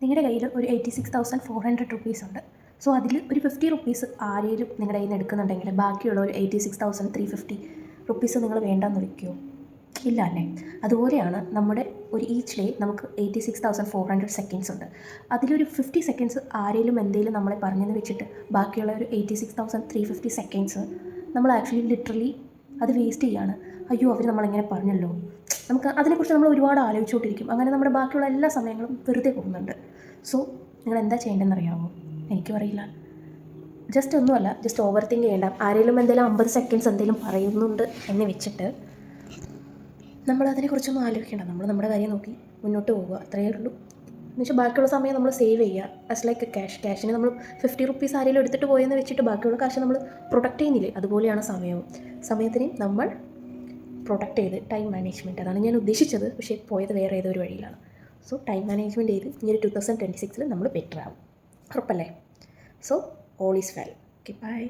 നിങ്ങളുടെ കയ്യിൽ ഒരു 86,400 റുപ്പീസ് ഉണ്ട്. സോ അതിൽ ഒരു 50 റുപ്പീസ് ആരെങ്കിലും നിങ്ങളുടെ കയ്യിൽ നിന്ന് എടുക്കുന്നുണ്ടെങ്കിൽ ബാക്കിയുള്ള ഒരു 86,350 റുപ്പീസ് നിങ്ങൾ വേണ്ടെന്ന് വെക്കുമോ? ഇല്ല അല്ലേ? അതുപോലെയാണ് നമ്മുടെ ഒരു ഈച്ച് ഡേ നമുക്ക് 86,400 സെക്കൻഡ്സ് ഉണ്ട്. അതിലൊരു 50 സെക്കൻഡ്സ് ആരെങ്കിലും എന്തെങ്കിലും നമ്മളെ പറഞ്ഞെന്ന് വെച്ചിട്ട് ബാക്കിയുള്ള ഒരു 86,350 സെക്കൻഡ്സ് നമ്മൾ ആക്ച്വലി ലിറ്ററലി അത് വേസ്റ്റ് ചെയ്യാണ്. അയ്യോ അവർ നമ്മളെങ്ങനെ പറഞ്ഞല്ലോ, നമുക്ക് അതിനെക്കുറിച്ച് നമ്മൾ ഒരുപാട് ആലോചിച്ചുകൊണ്ടിരിക്കും. അങ്ങനെ നമ്മുടെ ബാക്കിയുള്ള എല്ലാ സമയങ്ങളും വെറുതെ പോകുന്നുണ്ട്. സോ നിങ്ങൾ എന്താ ചെയ്യേണ്ടതെന്ന് അറിയാമോ? എനിക്കും അറിയില്ല. ജസ്റ്റ് ഓവർ തിങ്ക് ചെയ്യേണ്ട. ആരെങ്കിലും എന്തെങ്കിലും 50 സെക്കൻഡ്സ് എന്തെങ്കിലും പറയുന്നുണ്ട് എന്ന് വെച്ചിട്ട് നമ്മൾ അതിനെക്കുറിച്ചൊന്നും ആലോചിക്കേണ്ട. നമ്മൾ നമ്മുടെ കാര്യം നോക്കി മുന്നോട്ട് പോകുക, അത്രയേ ഉള്ളൂ. എന്നുവെച്ചാൽ ബാക്കിയുള്ള സമയം നമ്മൾ സേവ് ചെയ്യുക. ആസ് ലൈക്ക് ക്യാഷിന് നമ്മൾ 50 റുപ്പീസ് ആരെങ്കിലും എടുത്തിട്ട് പോയെന്ന് വെച്ചിട്ട് ബാക്കിയുള്ള കാശ് നമ്മൾ പ്രൊട്ടക്റ്റ് ചെയ്യുന്നില്ലേ, അതുപോലെയാണ് സമയത്തിന് നമ്മൾ പ്രൊട്ടക്റ്റ് ചെയ്ത് ടൈം മാനേജ്മെൻറ്റ്, അതാണ് ഞാൻ ഉദ്ദേശിച്ചത്. പക്ഷേ പോയത് വേറെ ഏതൊരു വഴിയിലാണ്. സോ ടൈം മാനേജ്മെൻറ്റ് ചെയ്ത് ഇനി ഒരു 2026 നമ്മൾ ബെറ്റർ ആവും, ഉറപ്പല്ലേ? So all is well. Okay, by.